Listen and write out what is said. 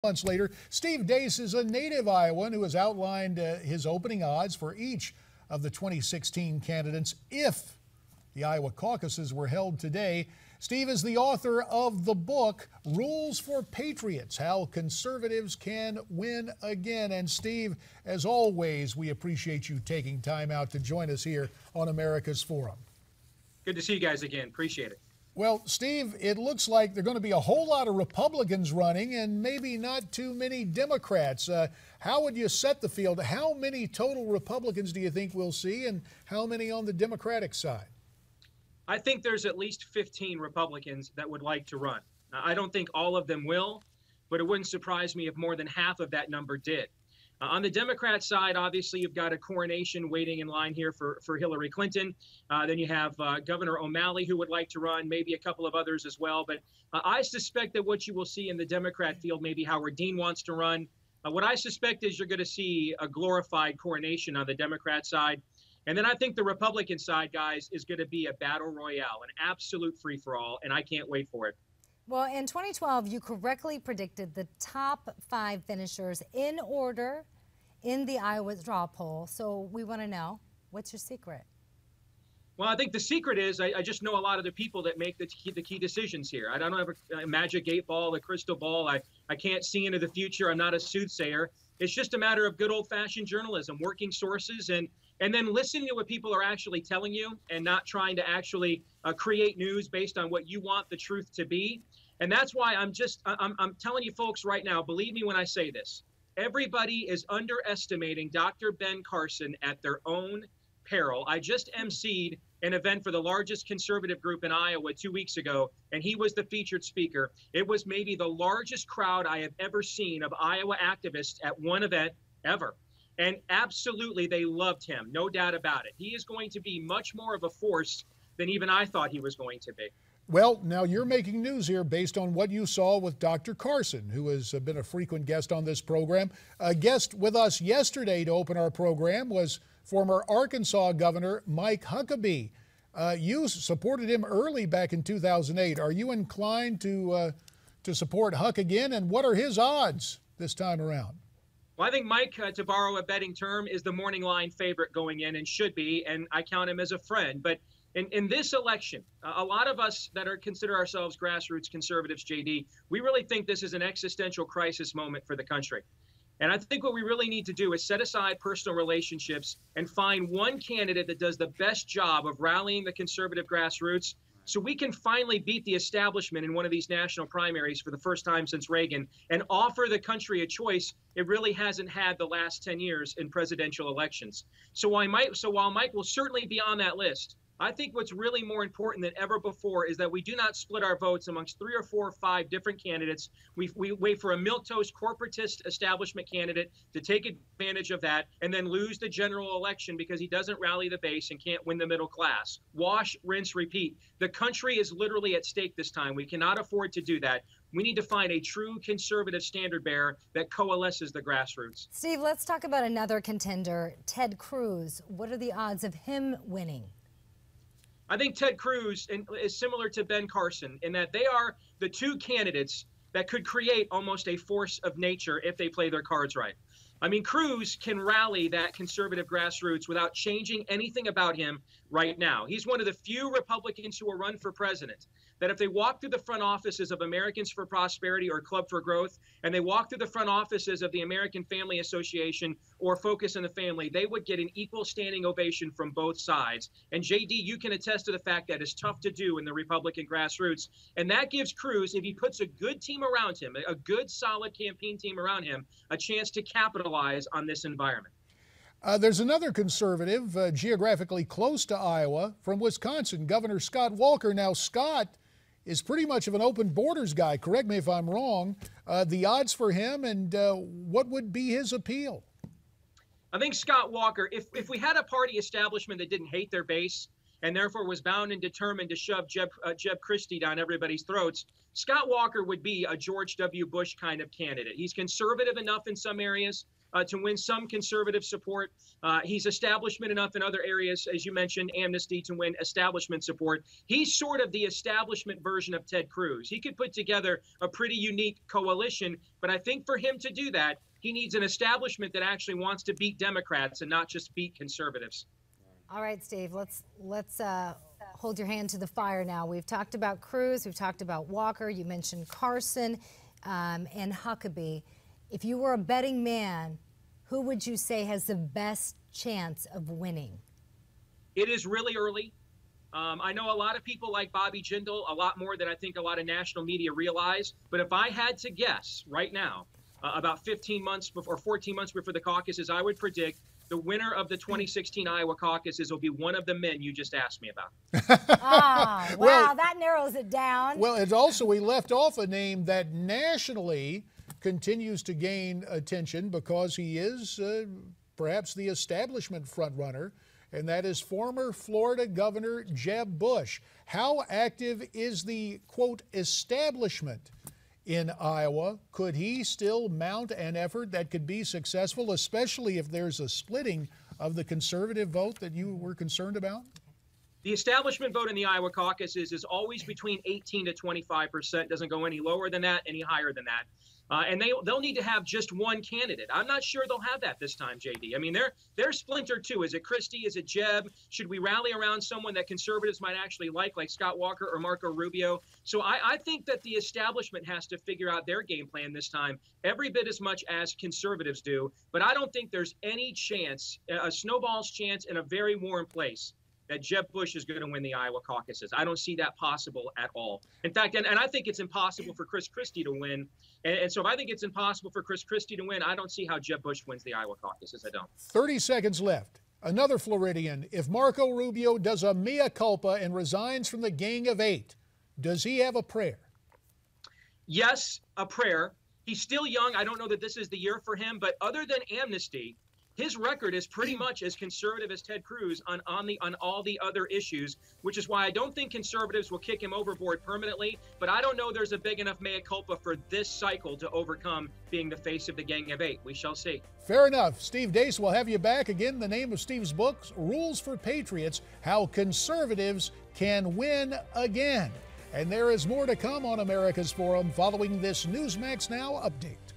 Months later, Steve Deace is a native Iowan who has outlined his opening odds for each of the 2016 candidates if the Iowa caucuses were held today. Steve is the author of the book, Rules for Patriots, How Conservatives Can Win Again. And Steve, as always, we appreciate you taking time out to join us here on America's Forum. Good to see you guys again. Appreciate it. Well, Steve, it looks like there are going to be a whole lot of Republicans running and maybe not too many Democrats. How would you set the field? How many total Republicans do you think we'll see, and how many on the Democratic side? I think there's at least 15 Republicans that would like to run. Now, I don't think all of them will, but it wouldn't surprise me if more than half of that number did. On the Democrat side, obviously, you've got a coronation waiting in line here for Hillary Clinton. Then you have Governor O'Malley, who would like to run, maybe a couple of others as well. But I suspect that what you will see in the Democrat field, maybe Howard Dean wants to run. What I suspect is you're going to see a glorified coronation on the Democrat side. And then I think the Republican side, guys, is going to be a battle royale, an absolute free-for-all, and I can't wait for it. Well, in 2012, you correctly predicted the top 5 finishers in order in the Iowa straw poll. So we want to know, what's your secret? Well, I think the secret is I just know a lot of the people that make the key decisions here. I don't have a magic 8 ball, a crystal ball. I can't see into the future. I'm not a soothsayer. It's just a matter of good old-fashioned journalism, working sources, and then listening to what people are actually telling you and not trying to actually create news based on what you want the truth to be. And that's why I'm telling you folks right now, believe me when I say this, everybody is underestimating Dr. Ben Carson at their own peril. I just emceed an event for the largest conservative group in Iowa 2 weeks ago, and he was the featured speaker. It was maybe the largest crowd I have ever seen of Iowa activists at one event ever. And absolutely, they loved him, no doubt about it. He is going to be much more of a force than even I thought he was going to be. Well, now you're making news here based on what you saw with Dr. Carson, who has been a frequent guest on this program. A guest with us yesterday to open our program was former Arkansas Governor Mike Huckabee. You supported him early back in 2008. Are you inclined to support Huck again, and what are his odds this time around? Well, I think Mike, to borrow a betting term, is the morning line favorite going in and should be, and I count him as a friend. But in this election, a lot of us that consider ourselves grassroots conservatives, JD, we really think this is an existential crisis moment for the country. And I think what we really need to do is set aside personal relationships and find one candidate that does the best job of rallying the conservative grassroots so we can finally beat the establishment in one of these national primaries for the first time since Reagan and offer the country a choice it really hasn't had the last 10 years in presidential elections. So while Mike will certainly be on that list, I think what's really more important than ever before is that we do not split our votes amongst 3 or 4 or 5 different candidates. We wait for a milquetoast corporatist establishment candidate to take advantage of that and then lose the general election because he doesn't rally the base and can't win the middle class. Wash, rinse, repeat. The country is literally at stake this time. We cannot afford to do that. We need to find a true conservative standard bearer that coalesces the grassroots. Steve, let's talk about another contender, Ted Cruz. What are the odds of him winning? I think Ted Cruz is similar to Ben Carson in that they are the 2 candidates that could create almost a force of nature if they play their cards right. I mean, Cruz can rally that conservative grassroots without changing anything about him right now. He's one of the few Republicans who will run for president that if they walk through the front offices of Americans for Prosperity or Club for Growth, and they walk through the front offices of the American Family Association or Focus on the Family, they would get an equal standing ovation from both sides. And JD, you can attest to the fact that it's tough to do in the Republican grassroots. And that gives Cruz, if he puts a good team around him, a good solid campaign team around him, a chance to capitalize on this environment. There's another conservative geographically close to Iowa from Wisconsin, Governor Scott Walker. Now, Scott is pretty much of an open borders guy. Correct me if I'm wrong. The odds for him and what would be his appeal? I think Scott Walker, if we had a party establishment that didn't hate their base and therefore was bound and determined to shove Jeb Christie down everybody's throats, Scott Walker would be a George W. Bush kind of candidate. He's conservative enough in some areas, to win some conservative support. He's establishment enough in other areas, as you mentioned, amnesty, to win establishment support. He's sort of the establishment version of Ted Cruz. He could put together a pretty unique coalition, but I think for him to do that, he needs an establishment that actually wants to beat Democrats and not just beat conservatives. All right, Steve, let's hold your hand to the fire now. We've talked about Cruz, we've talked about Walker, you mentioned Carson and Huckabee. If you were a betting man, who would you say has the best chance of winning? It is really early. I know a lot of people like Bobby Jindal a lot more than I think a lot of national media realize. But if I had to guess right now, about 15 months before, 14 months before the caucuses, I would predict the winner of the 2016 Iowa caucuses will be one of the men you just asked me about. Oh, wow, well, that narrows it down. Well, it's also, we left off a name that nationally continues to gain attention because he is perhaps the establishment frontrunner, and that is former Florida Governor Jeb Bush. How active is the, quote, establishment in Iowa? Could he still mount an effort that could be successful, especially if there's a splitting of the conservative vote that you were concerned about? The establishment vote in the Iowa caucuses is always between 18 to 25%. Doesn't go any lower than that, any higher than that. And they'll need to have just one candidate. I'm not sure they'll have that this time, JD. I mean, they're splintered too. Is it Christie? Is it Jeb? Should we rally around someone that conservatives might actually like Scott Walker or Marco Rubio? So I think that the establishment has to figure out their game plan this time, every bit as much as conservatives do. But I don't think there's any chance, a snowball's chance in a very warm place, that Jeb Bush is going to win the Iowa caucuses. I don't see that possible at all. In fact, and I think it's impossible for Chris Christie to win. And so if I think it's impossible for Chris Christie to win, I don't see how Jeb Bush wins the Iowa caucuses. I don't. 30 seconds left. Another Floridian. If Marco Rubio does a mea culpa and resigns from the Gang of Eight, does he have a prayer? Yes, a prayer. He's still young. I don't know that this is the year for him, but other than amnesty, his record is pretty much as conservative as Ted Cruz on all the other issues, which is why I don't think conservatives will kick him overboard permanently. But I don't know there's a big enough mea culpa for this cycle to overcome being the face of the Gang of Eight. We shall see. Fair enough. Steve Deace, we'll have you back again. The name of Steve's book, Rules for Patriots, How Conservatives Can Win Again. And there is more to come on America's Forum following this Newsmax Now update.